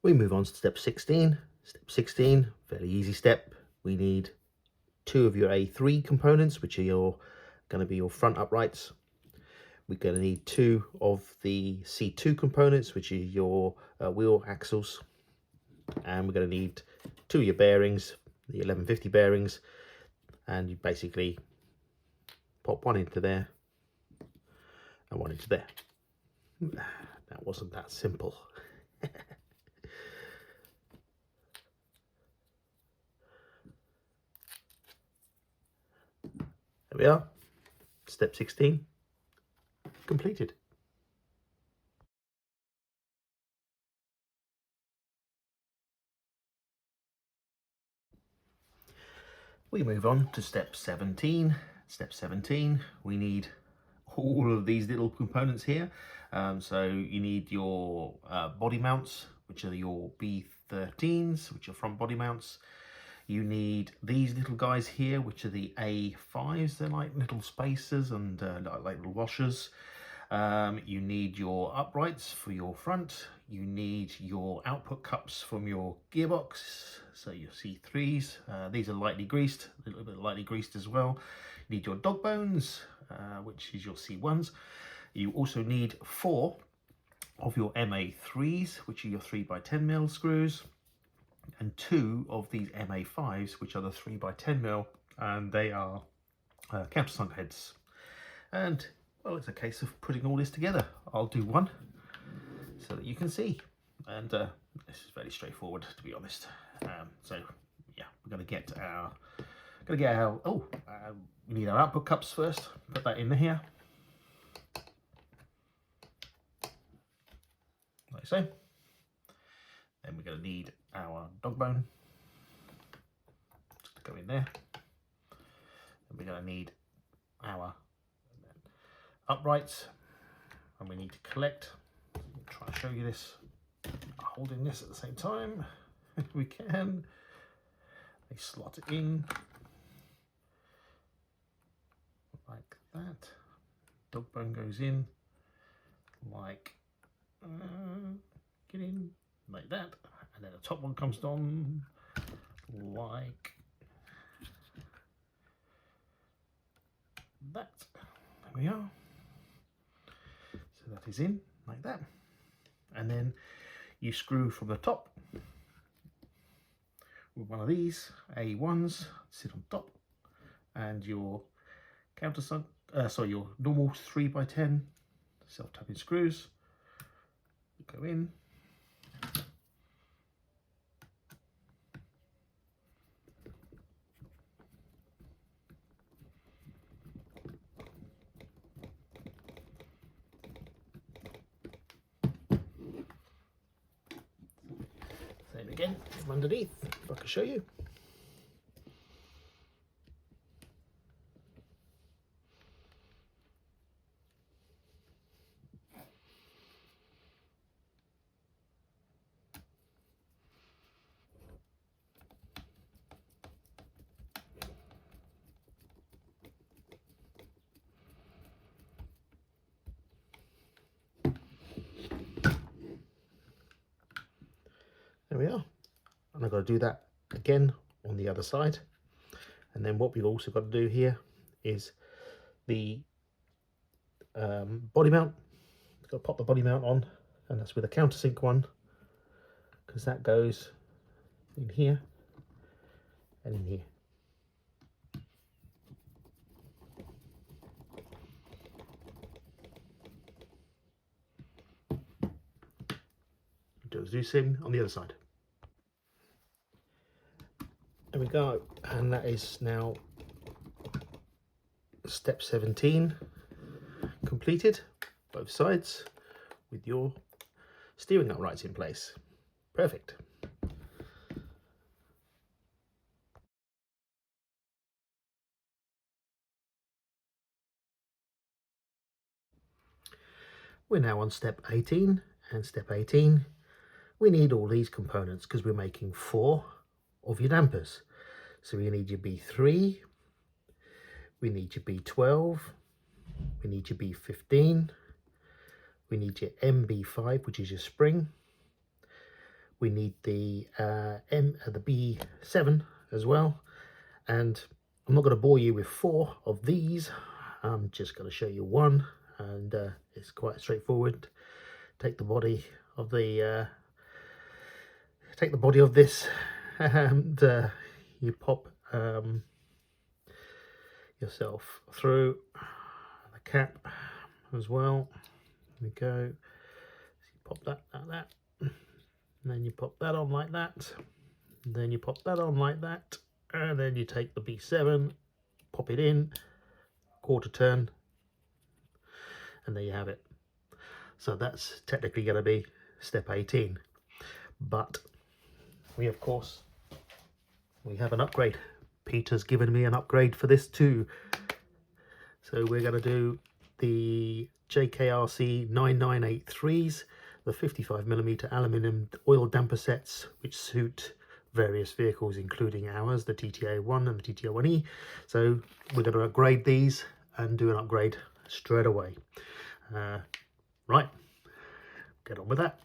We move on to step 16. Step 16, fairly easy step. We need 2 of your A3 components, which are going to be your front uprights. We're going to need 2 of the C2 components, which are your wheel axles. And we're going to need 2 of your bearings, the 1150 bearings. And you basically pop one into there and one into there. That wasn't that simple. There we are. Step 16 completed. We move on to step 17. Step 17, we need all of these little components here. So you need your body mounts, which are your B13s, which are front body mounts. You need these little guys here, which are the A5s. They're like little spacers and like little washers. You need your uprights for your front. You need your output cups from your gearbox, so your C3s. These are lightly greased, a little bit lightly greased as well. You need your dog bones, which is your C1s. You also need 4 of your MA3s, which are your 3x10mm screws, and 2 of these MA5s, which are the 3x10mm, and they are countersunk heads. And well, it's a case of putting all this together. I'll do one so that you can see. And this is very straightforward, to be honest. So yeah, we're going to get our, we need our output cups first. Put that in here, like so. Then we're going to need our dog bone to go in there. And we're going to need our uprights, and we need to collect. I'll try and show you this holding this at the same time if we can. They slot it in like that. Dog bone goes in like get in like that, and then the top one comes on like that. There we are. So that is in like that, and then you screw from the top with one of these A1s, sit on top, and your countersunk, your normal 3x10 self-tapping screws go in. Same again from underneath, if I can show you. There we are. And I've got to do that again on the other side. And then what we've also got to do here is the body mount. I've got to pop the body mount on, and that's with a countersink one, because that goes in here and in here. Do the same on the other side. There we go, and that is now step 17 completed, both sides, with your steering uprights in place. Perfect. We're now on step 18, and step 18, we need all these components because we're making 4 of your dampers. So we need your B3, we need your B12, we need your B15, we need your MB5, which is your spring, we need the B7 as well. And I'm not going to bore you with 4 of these. I'm just going to show you one, and it's quite straightforward. Take the body of the this, and you pop yourself through the cap as well. There we go. So you pop that like that, and then you pop that on like that, and then you pop that on like that, and then you take the B7, pop it in, quarter turn, and there you have it. So that's technically going to be step 18, but we have an upgrade. Peter's given me an upgrade for this too. So we're going to do the JKRC 9983s, the 55mm aluminium oil damper sets, which suit various vehicles, including ours, the TT-01 and the TT-01E. So we're going to upgrade these and do an upgrade straight away. Right, get on with that.